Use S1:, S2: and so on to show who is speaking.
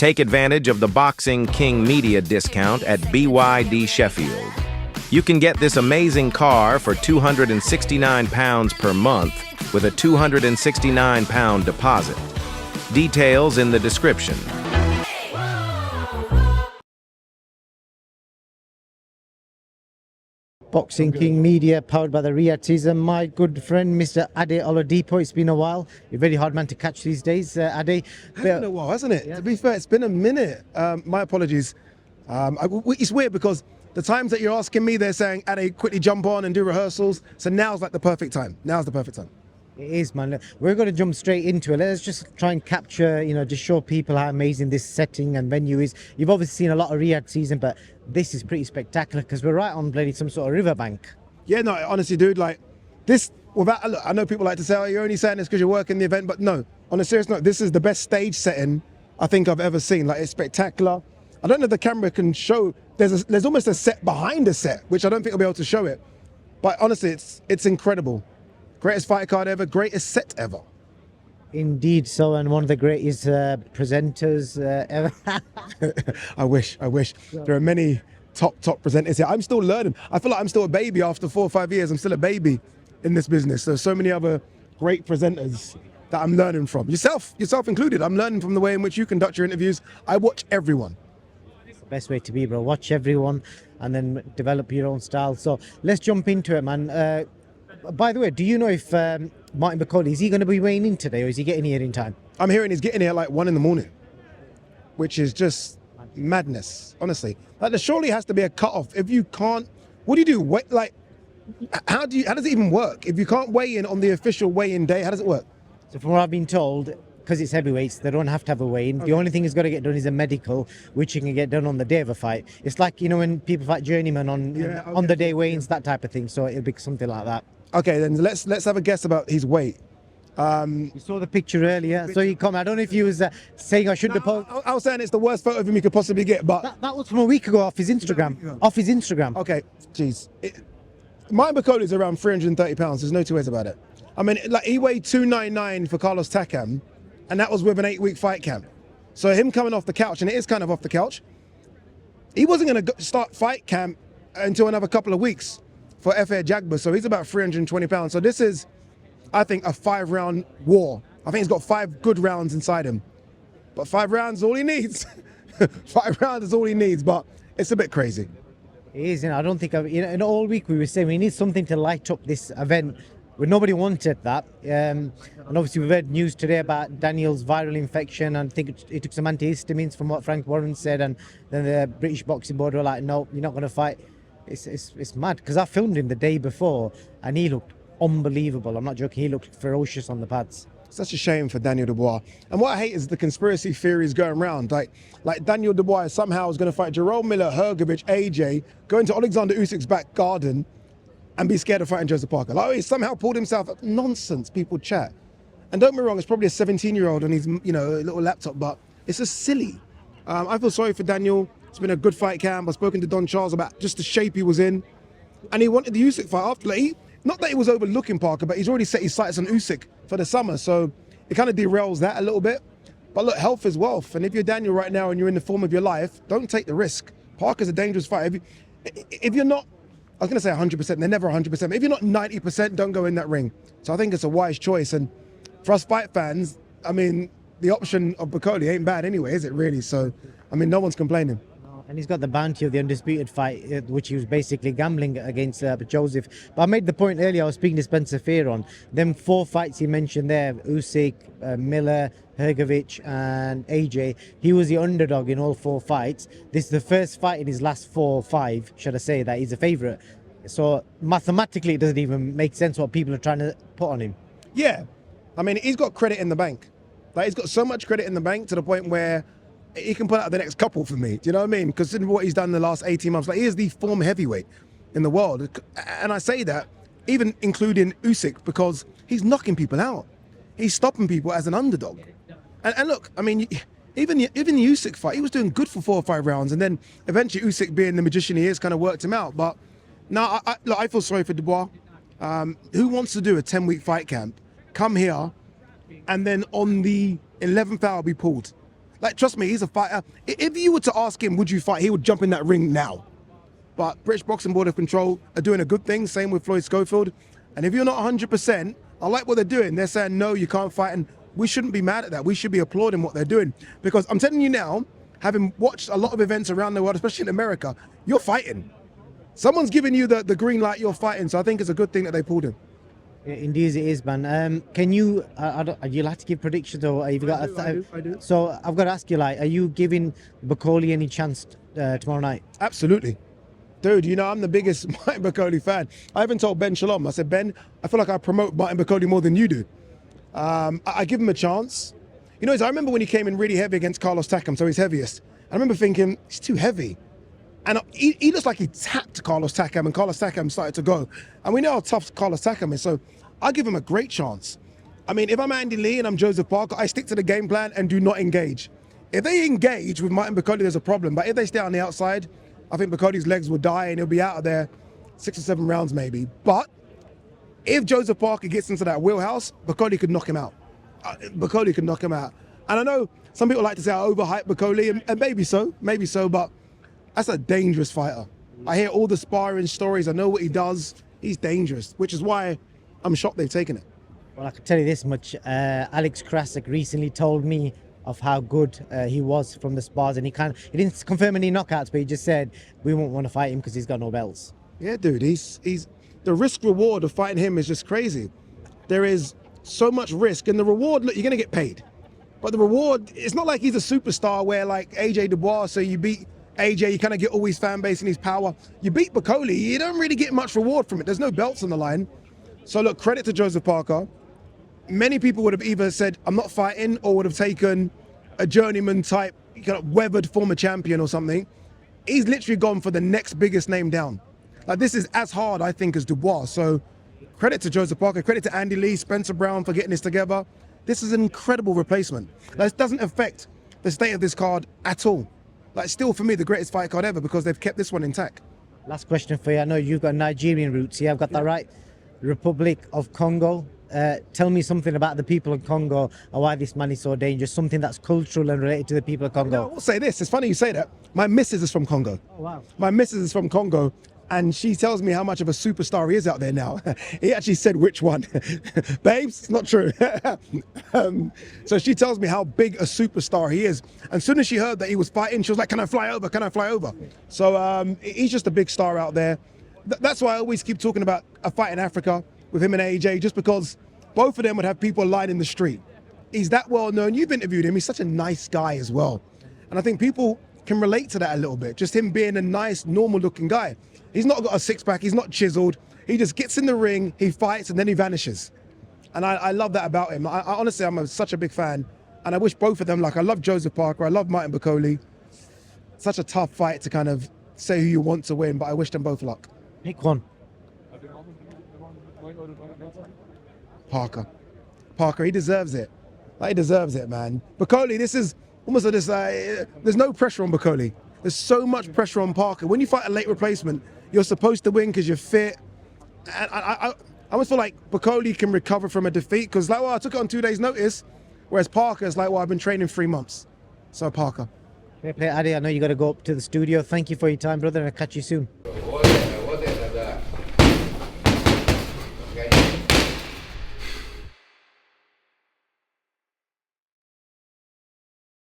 S1: Take advantage of the Boxing King Media discount at BYD Sheffield. You can get this amazing car for £269 per month with a £269 deposit. Details in the description.
S2: Boxing King Media, powered by the Riyadhs, and my good friend Mr. Ade Oladipo. It's been a while. You're a very hard man to catch these days, Ade.
S3: It's been a while, hasn't it? Yeah. To be fair, it's been a minute. My apologies. It's weird because the times that you're asking me, they're saying, Ade, quickly jump on and do rehearsals. So now's like the perfect time. Now's the perfect time.
S2: It is, man. We're going to jump straight into it. Let's just try and capture, just show people how amazing this setting and venue is. You've obviously seen a lot of Riyadh season, but this is pretty spectacular because we're right on bloody some sort of riverbank.
S3: Yeah, no, honestly, dude, like this, look, I know people like to say, oh, you're only saying this because you're working the event, but no, on a serious note, this is the best stage setting I think I've ever seen. Like, it's spectacular. I don't know if the camera can show, there's almost a set behind a set, which I don't think I'll be able to show it. But honestly, it's incredible. Greatest fight card ever, greatest set ever.
S2: Indeed so, and one of the greatest presenters ever.
S3: I wish. There are many top presenters here. I'm still learning. I feel like I'm still a baby after 4 or 5 years. I'm still a baby in this business. There's so many other great presenters that I'm learning from. Yourself included. I'm learning from the way in which you conduct your interviews. I watch everyone.
S2: It's the best way to be, bro. Watch everyone and then develop your own style. So let's jump into it, man. By the way, do you know if Martin BAKOLE, is he going to be weighing in today or is he getting here in time?
S3: I'm hearing he's getting here at like 1 in the morning, which is just madness, honestly. Like, there surely has to be a cutoff. If you can't, what do you do? Wait, like, how does it even work? If you can't weigh in on the official weigh-in day, how does it work?
S2: So from what I've been told, because it's heavyweights, they don't have to have a weigh-in. Okay. The only thing that's got to get done is a medical, which you can get done on the day of a fight. It's like, when people fight journeyman on the day weigh-ins, that type of thing. So it'll be something like that.
S3: Okay, then let's have a guess about his weight.
S2: You saw the picture earlier, so you comment. I don't know if you was saying I shouldn't have.
S3: I was saying it's the worst photo of him you could possibly get, but
S2: that was from a week ago off his Instagram.
S3: Okay, jeez. Martin BAKOLE is around 330 pounds. There's no two ways about it. I mean, like, he weighed 299 for Carlos Takam, and that was with an 8-week fight camp. So him coming off the couch, and it is kind of off the couch. He wasn't going to start fight camp until another couple of weeks for F.A. Jagba, so he's about 320 pounds. So this is, I think, a 5-round war. I think he's got 5 good rounds inside him. But 5 rounds is all he needs. 5 rounds is all he needs, but it's a bit crazy.
S2: It is, I don't think, in all week we were saying we need something to light up this event. But nobody wanted that. And obviously we've heard news today about Daniel's viral infection, and I think it took some antihistamines from what Frank Warren said, and then the British Boxing Board were like, no, you're not going to fight. It's mad, because I filmed him the day before and he looked unbelievable. I'm not joking, he looked ferocious on the pads.
S3: Such a shame for Daniel Dubois. And what I hate is the conspiracy theories going around. Like Daniel Dubois somehow was going to fight Jerome Miller, Hrgovic, AJ, go into Alexander Usyk's back garden and be scared of fighting Joseph Parker. Like, he somehow pulled himself up. Nonsense, people chat. And don't get me wrong, it's probably a 17-year-old on his little laptop, but it's just silly. I feel sorry for Daniel. It's been a good fight camp. I've spoken to Don Charles about just the shape he was in. And he wanted the Usyk fight after. Like, not that he was overlooking Parker, but he's already set his sights on Usyk for the summer. So it kind of derails that a little bit. But look, health is wealth. And if you're Daniel right now and you're in the form of your life, don't take the risk. Parker's a dangerous fighter. If you're not, I was going to say 100%, they're never 100%. But if you're not 90%, don't go in that ring. So I think it's a wise choice. And for us fight fans, I mean, the option of BAKOLE ain't bad anyway, is it really? So, I mean, no one's complaining.
S2: And he's got the bounty of the undisputed fight, which he was basically gambling against Joseph. But I made the point earlier, I was speaking to Spencer Fear on them 4 fights he mentioned there, Usyk, Miller, Hrgovic and AJ. He was the underdog in all 4 fights. This is the first fight in his last 4 or 5, should I say, that he's a favourite. So mathematically, it doesn't even make sense what people are trying to put on him.
S3: Yeah. I mean, he's got credit in the bank. Like, he's got so much credit in the bank to the point where he can put out the next couple for me. Do you know what I mean? Considering what he's done in the last 18 months, like, he is the form heavyweight in the world. And I say that even including Usyk, because he's knocking people out. He's stopping people as an underdog. And look, I mean, even the Usyk fight, he was doing good for 4 or 5 rounds, and then eventually Usyk, being the magician he is, kind of worked him out. But now, I feel sorry for Dubois. Who wants to do a 10-week fight camp, come here, and then on the 11th hour be pulled? Like, trust me, he's a fighter. If you were to ask him, would you fight, he would jump in that ring now. But British Boxing Board of Control are doing a good thing, same with Floyd Schofield. And if you're not 100%, I like what they're doing. They're saying, no, you can't fight. And we shouldn't be mad at that. We should be applauding what they're doing. Because I'm telling you now, having watched a lot of events around the world, especially in America, you're fighting. Someone's giving you the green light, you're fighting. So I think it's a good thing that they pulled him.
S2: Yeah, indeed it is, man. Can you, you like to give predictions, or have you got
S3: I do.
S2: So I've got to ask you, like, are you giving BAKOLE any chance tomorrow night?
S3: Absolutely. Dude, you know, I'm the biggest Martin BAKOLE fan. I even told Ben Shalom, I said, Ben, I feel like I promote Martin BAKOLE more than you do. I give him a chance. You know, I remember when he came in really heavy against Carlos Takam, so he's heaviest. I remember thinking, he's too heavy. And he looks like he tapped Carlos Takam, and Carlos Takam started to go. And we know how tough Carlos Takam is, so I give him a great chance. I mean, if I'm Andy Lee and I'm Joseph Parker, I stick to the game plan and do not engage. If they engage with Martin BAKOLE, there's a problem. But if they stay on the outside, I think BAKOLE's legs will die and he'll be out of there 6 or 7 rounds maybe. But if Joseph Parker gets into that wheelhouse, BAKOLE could knock him out. BAKOLE could knock him out. And I know some people like to say I overhype BAKOLE, and maybe so, but that's a dangerous fighter. I hear all the sparring stories. I know what he does. He's dangerous, which is why I'm shocked they've taken it.
S2: Well, I can tell you this much. Alex Krasik recently told me of how good he was from the spars, and he didn't confirm any knockouts, but he just said we won't want to fight him because he's got no belts.
S3: Yeah, dude, he's the risk reward of fighting him is just crazy. There is so much risk, and the reward, look, you're gonna get paid. But the reward, it's not like he's a superstar where like AJ Dubois, so you beat AJ, you kind of get all his fan base and his power. You beat BAKOLE, you don't really get much reward from it. There's no belts on the line. So look, credit to Joseph Parker. Many people would have either said, I'm not fighting, or would have taken a journeyman type, kind of weathered former champion or something. He's literally gone for the next biggest name down. Like, this is as hard, I think, as Dubois. So credit to Joseph Parker, credit to Andy Lee, Spencer Brown for getting this together. This is an incredible replacement. Like, it doesn't affect the state of this card at all. Like, still for me, the greatest fight card ever, because they've kept this one intact.
S2: Last question for you. I know you've got Nigerian roots here. I've got that right. Republic of Congo. Tell me something about the people of Congo and why this man is so dangerous. Something that's cultural and related to the people of Congo.
S3: No, I will say this. It's funny you say that. My missus is from Congo.
S2: Oh, wow.
S3: My missus is from Congo, and she tells me how much of a superstar he is out there now. He actually said which one. Babes, it's not true. So she tells me how big a superstar he is. And as soon as she heard that he was fighting, she was like, can I fly over? Can I fly over? So he's just a big star out there. That's why I always keep talking about a fight in Africa with him and AJ, just because both of them would have people lining the street. He's that well known. You've interviewed him. He's such a nice guy as well. And I think people can relate to that a little bit. Just him being a nice, normal looking guy. He's not got a six pack. He's not chiseled. He just gets in the ring, he fights, and then he vanishes. And I love that about him. I honestly, I'm such a big fan. And I wish both of them, like, I love Joseph Parker. I love Martin BAKOLE. Such a tough fight to kind of say who you want to win, but I wish them both luck.
S2: Pick one.
S3: Parker, he deserves it. Like, he deserves it, man. BAKOLE, this is almost like this, there's no pressure on BAKOLE. There's so much pressure on Parker. When you fight a late replacement, you're supposed to win because you're fit. And I almost feel like BAKOLE can recover from a defeat, because like, well, I took it on 2 days' notice, whereas Parker is like, well, I've been training 3 months. So Parker.
S2: Fair play, Adi. I know you got to go up to the studio. Thank you for your time, brother, and I'll catch you soon.